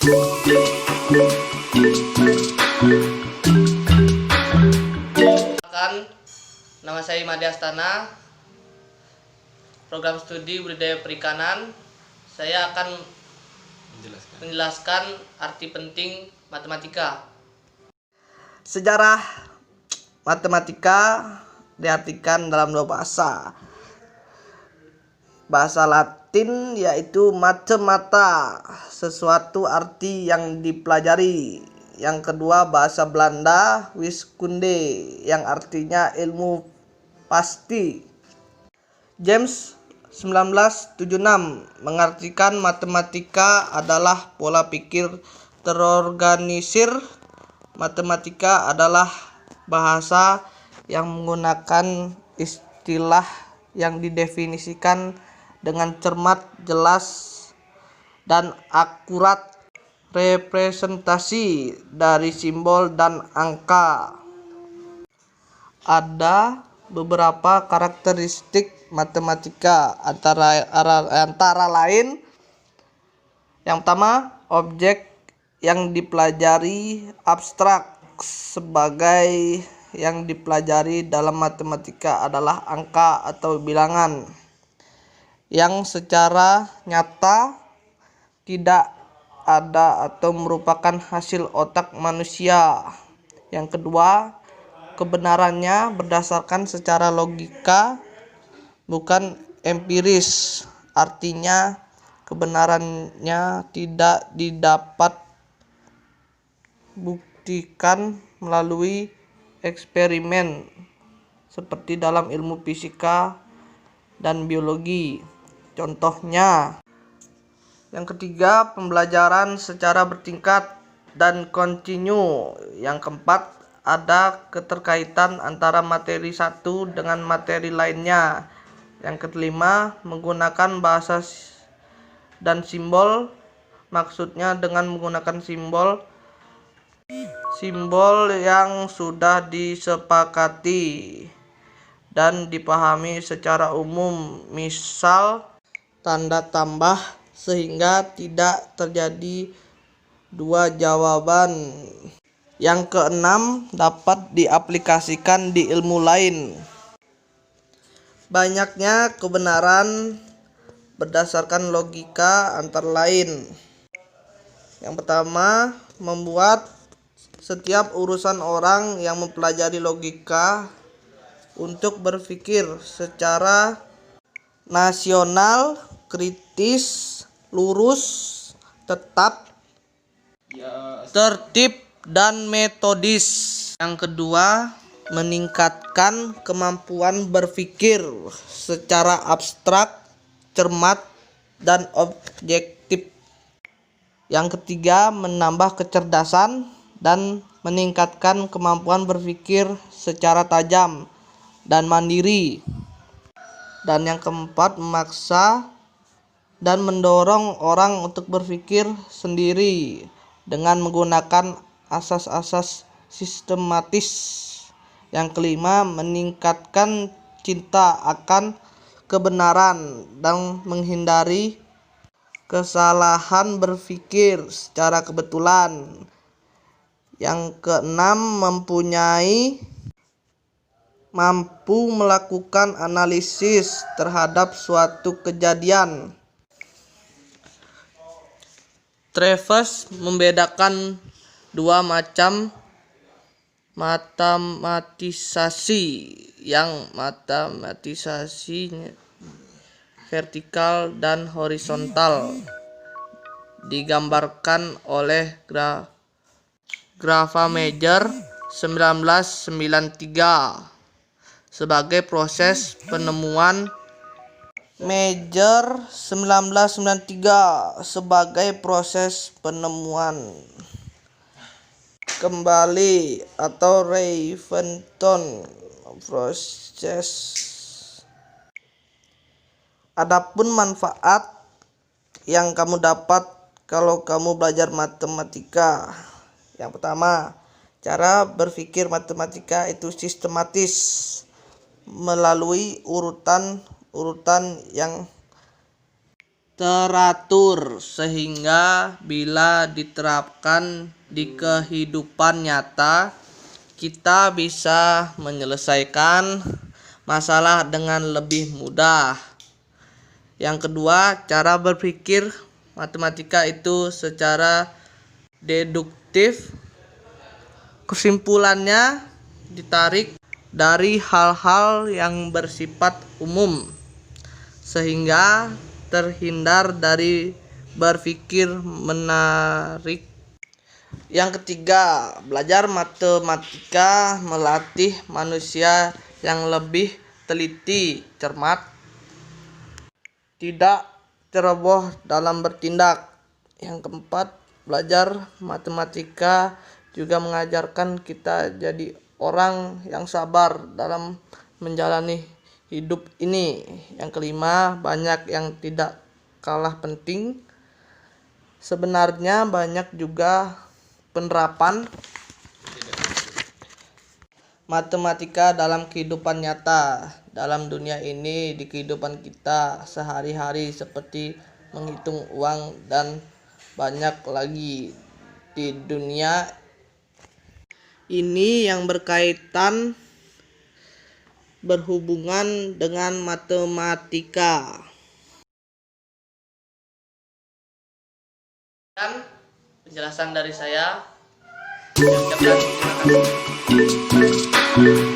Nama saya Imade Astana, program studi budidaya perikanan. Saya akan menjelaskan arti penting matematika. Sejarah matematika diartikan dalam dua bahasa. Bahasa Latin yaitu mathemata, sesuatu arti yang dipelajari. Yang kedua bahasa Belanda wiskunde, yang artinya ilmu pasti. James 1976 mengartikan matematika adalah pola pikir terorganisir. Matematika adalah bahasa yang menggunakan istilah yang didefinisikan dengan cermat, jelas, dan akurat, representasi dari simbol dan angka. Ada beberapa karakteristik matematika antara lain. Yang pertama, objek yang dipelajari abstrak. Sebagai yang dipelajari dalam matematika adalah angka atau bilangan yang secara nyata tidak ada atau merupakan hasil otak manusia. Yang kedua, kebenarannya berdasarkan secara logika, bukan empiris. Artinya kebenarannya tidak didapat buktikan melalui eksperimen seperti dalam ilmu fisika dan biologi. Contohnya. Yang ketiga, pembelajaran secara bertingkat dan kontinu. Yang keempat, ada keterkaitan antara materi satu dengan materi lainnya. Yang kelima, menggunakan bahasa dan simbol. Maksudnya dengan menggunakan simbol yang sudah disepakati dan dipahami secara umum, misal tanda tambah, sehingga tidak terjadi dua jawaban. Yang keenam, dapat diaplikasikan di ilmu lain. Banyaknya kebenaran berdasarkan logika antara lain. Yang pertama, membuat setiap urusan orang yang mempelajari logika untuk berpikir secara nasional, kritis, lurus, tetap, tertib, dan metodis. Yang kedua, meningkatkan kemampuan berpikir secara abstrak, cermat, dan objektif. Yang ketiga, menambah kecerdasan dan meningkatkan kemampuan berpikir secara tajam dan mandiri. Dan yang keempat, memaksa dan mendorong orang untuk berpikir sendiri dengan menggunakan asas-asas sistematis. Yang kelima, meningkatkan cinta akan kebenaran dan menghindari kesalahan berpikir secara kebetulan. Yang keenam, mampu melakukan analisis terhadap suatu kejadian. Traves membedakan dua macam matematisasi, yang matematisasi vertikal dan horizontal, digambarkan oleh Gravameger 1993 sebagai proses penemuan. Meger 1993 sebagai proses penemuan kembali atau Raventon proses. Adapun manfaat yang kamu dapat kalau kamu belajar matematika. Yang pertama, cara berpikir matematika itu sistematis melalui urutan yang teratur sehingga bila diterapkan di kehidupan nyata kita bisa menyelesaikan masalah dengan lebih mudah. Yang kedua, cara berpikir matematika itu secara deduktif. Kesimpulannya ditarik dari hal-hal yang bersifat umum sehingga terhindar dari berpikir menarik. Yang ketiga, belajar matematika melatih manusia yang lebih teliti, cermat, tidak ceroboh dalam bertindak. Yang keempat, belajar matematika juga mengajarkan kita jadi orang yang sabar dalam menjalani hidup ini. Yang kelima, banyak yang tidak kalah penting. Sebenarnya banyak juga penerapan matematika dalam kehidupan nyata. Dalam dunia ini, di kehidupan kita sehari-hari seperti menghitung uang dan banyak lagi di dunia ini yang berkaitan berhubungan dengan matematika. Dan penjelasan dari saya. Saya ucapkan terima kasih.